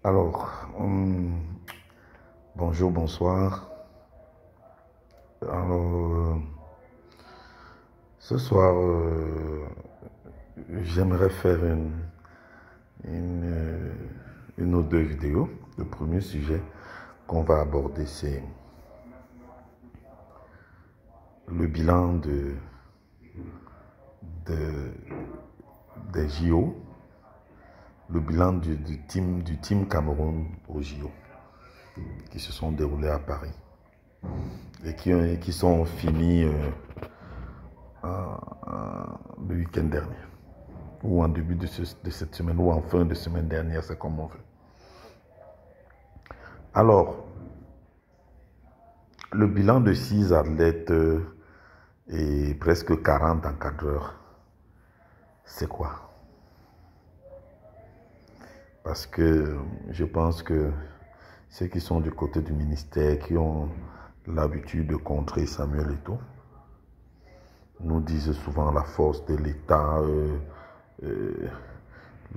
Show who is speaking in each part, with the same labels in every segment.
Speaker 1: Alors, bonjour, bonsoir. Alors, ce soir, j'aimerais faire une, une ou deux vidéos. Le premier sujet qu'on va aborder, c'est le bilan de- des JO, le bilan du team Cameroun aux JO qui se sont déroulés à Paris et qui sont finis le week-end dernier, ou en début de cette semaine, ou en fin de semaine dernière, c'est comme on veut. Alors, le bilan de 6 athlètes et presque 40 encadreurs, c'est quoi? Parce que je pense que ceux qui sont du côté du ministère, qui ont l'habitude de contrer Samuel Eto'o, nous disent souvent la force de l'État,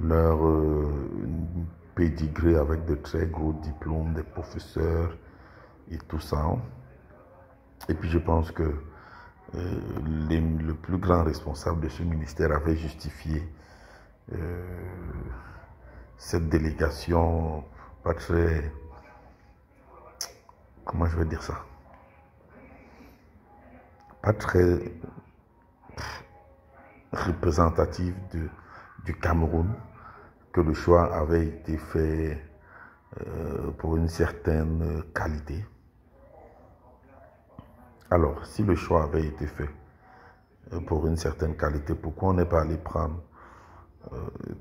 Speaker 1: leur pédigré avec de très gros diplômes, des professeurs et tout ça. Et puis je pense que le plus grand responsable de ce ministère avait justifié cette délégation pas très, comment je vais dire ça, pas très représentative du Cameroun, que le choix avait été fait pour une certaine qualité. Alors, si le choix avait été fait pour une certaine qualité, pourquoi on n'est pas allé prendre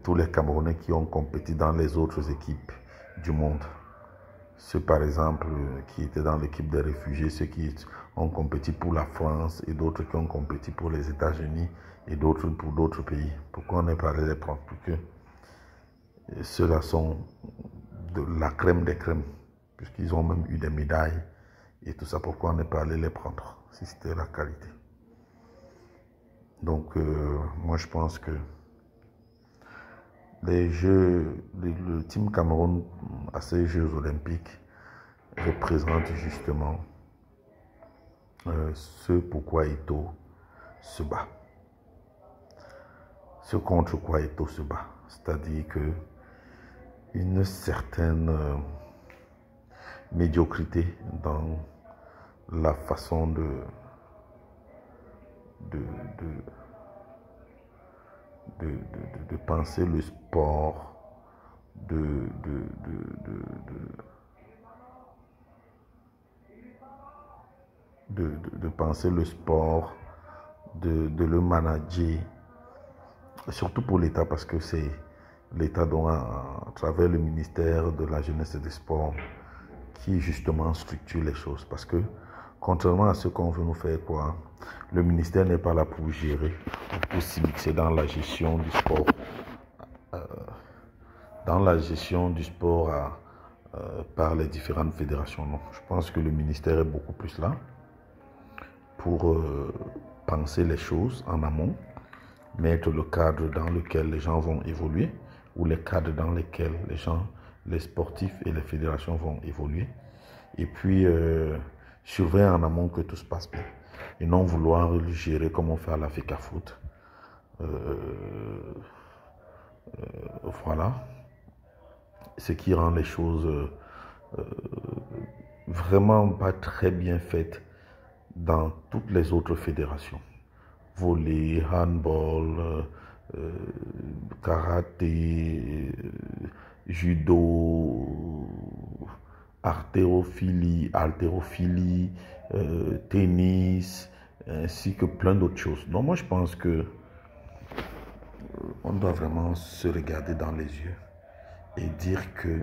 Speaker 1: tous les Camerounais qui ont compéti dans les autres équipes du monde? Ceux, par exemple, qui étaient dans l'équipe des réfugiés, ceux qui ont compéti pour la France et d'autres qui ont compéti pour les États-Unis et d'autres pour d'autres pays. Pourquoi on n'est pas allé les prendre? Parce que ceux-là sont de la crème des crèmes, puisqu'ils ont même eu des médailles et tout ça. Pourquoi on n'est pas allé les prendre si c'était la qualité? Donc, moi, je pense que les Jeux, le team Cameroun à ces Jeux olympiques représente justement ce pourquoi Eto'o se bat. Ce contre quoi Eto'o se bat. C'est-à-dire que une certaine médiocrité dans la façon de, de penser le sport, de penser le sport, de le manager, surtout pour l'État, parce que c'est l'État dont, à travers le ministère de la Jeunesse et des Sports, qui justement structure les choses. Parce que, contrairement à ce qu'on veut nous faire croire, le ministère n'est pas là pour gérer ou pour s'immiscer dans la gestion du sport. Par les différentes fédérations. Non. Je pense que le ministère est beaucoup plus là pour penser les choses en amont, mettre le cadre dans lequel les gens vont évoluer, ou les cadres dans lesquels les sportifs et les fédérations vont évoluer, et puis surveiller en amont que tout se passe bien, et non vouloir le gérer comme on fait à la FECAFOOT. Voilà. Ce qui rend les choses vraiment pas très bien faites dans toutes les autres fédérations. Volley, handball, karaté, judo, haltérophilie, tennis, ainsi que plein d'autres choses. Donc moi je pense que on doit vraiment se regarder dans les yeux et dire que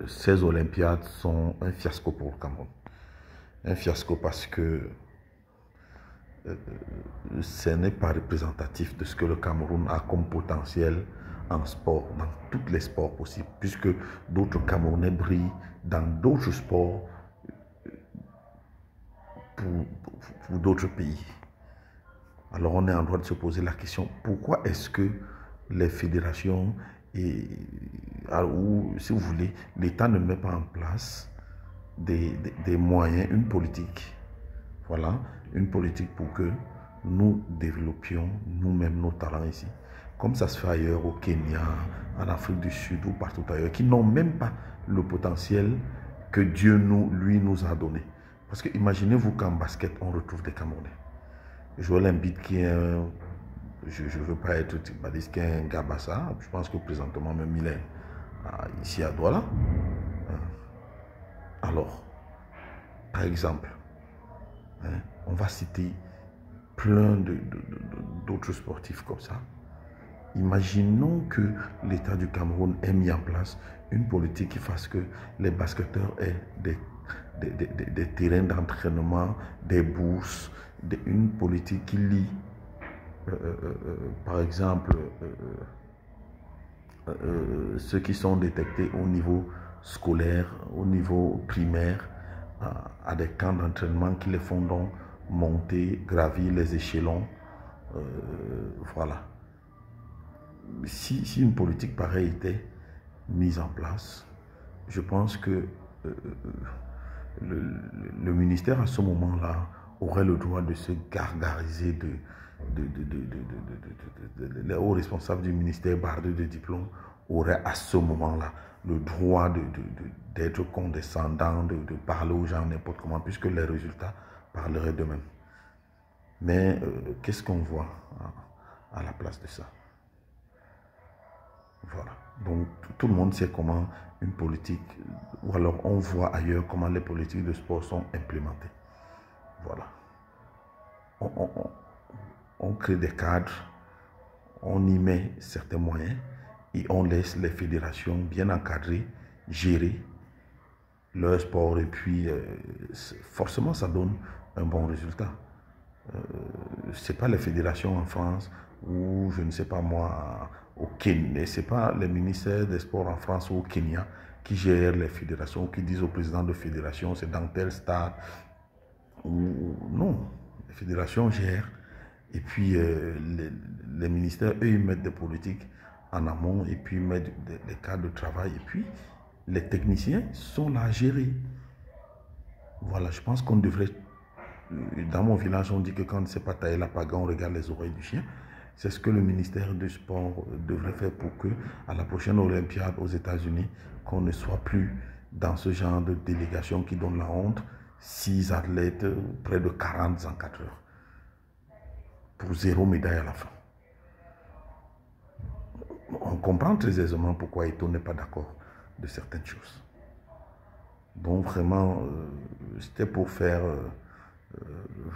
Speaker 1: ces Olympiades sont un fiasco pour le Cameroun. Un fiasco parce que ce n'est pas représentatif de ce que le Cameroun a comme potentiel en sport, dans tous les sports possibles, puisque d'autres Camerounais brillent dans d'autres sports pour d'autres pays. Alors on est en droit de se poser la question, pourquoi est-ce que les fédérations et où, si vous voulez, l'État ne met pas en place des moyens, une politique. Voilà, une politique pour que nous développions nous-mêmes nos talents ici. Comme ça se fait ailleurs au Kenya, en Afrique du Sud ou partout ailleurs, qui n'ont même pas le potentiel que Dieu lui nous a donné. Parce que imaginez-vous qu'en basket, on retrouve des Camerounais. Joël Embiid qui est un, je ne veux pas être tibaliste, qui est un Gabassa, je pense que présentement même il est ici à Douala. Alors, par exemple, on va citer plein d'autres sportifs comme ça. Imaginons que l'État du Cameroun ait mis en place une politique qui fasse que les basketteurs aient des terrains d'entraînement, des bourses, une politique qui lie, par exemple, ceux qui sont détectés au niveau scolaire, au niveau primaire, à des camps d'entraînement qui les font donc monter, gravir les échelons. Voilà. Si une politique pareille était mise en place, je pense que le ministère à ce moment-là aurait le droit de se gargariser les hauts responsables du ministère bardés de diplômes auraient à ce moment-là le droit d'être condescendants, de parler aux gens n'importe comment, puisque les résultats parleraient d'eux-mêmes. Mais qu'est-ce qu'on voit à la place de ça? Voilà. Donc tout le monde sait comment une politique, ou alors on voit ailleurs comment les politiques de sport sont implémentées. Voilà. On crée des cadres, on y met certains moyens et on laisse les fédérations bien encadrer, gérer leur sport et puis forcément ça donne un bon résultat. Ce n'est pas les fédérations en France ou je ne sais pas moi au Kenya, ce n'est pas les ministères des sports en France ou au Kenya qui gèrent les fédérations, qui disent au président de fédération c'est dans tel stade. Non, les fédérations gèrent et puis les ministères, eux, ils mettent des politiques en amont et puis ils mettent des cadres de travail et puis les techniciens sont là à gérer. Voilà, je pense qu'on devrait... Dans mon village, on dit que quand on ne sait pas tailler la paga, on regarde les oreilles du chien. C'est ce que le ministère du Sport devrait faire pour que, à la prochaine Olympiade aux États-Unis, qu'on ne soit plus dans ce genre de délégation qui donne la honte. 6 athlètes, près de 40 en 4 heures. Pour 0 médaille à la fin. On comprend très aisément pourquoi Eto'o n'est pas d'accord de certaines choses. Donc vraiment, c'était pour faire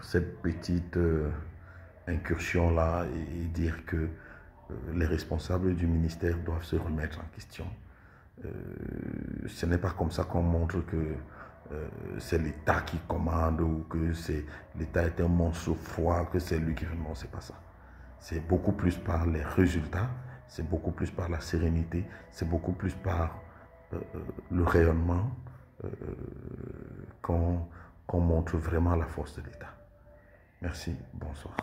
Speaker 1: cette petite incursion-là et dire que les responsables du ministère doivent se remettre en question. Ce n'est pas comme ça qu'on montre que c'est l'État qui commande ou que l'État est un monstre froid, que c'est lui qui fait. Non, c'est pas ça. C'est beaucoup plus par les résultats, c'est beaucoup plus par la sérénité, c'est beaucoup plus par le rayonnement qu'on montre vraiment la force de l'État. Merci, bonsoir.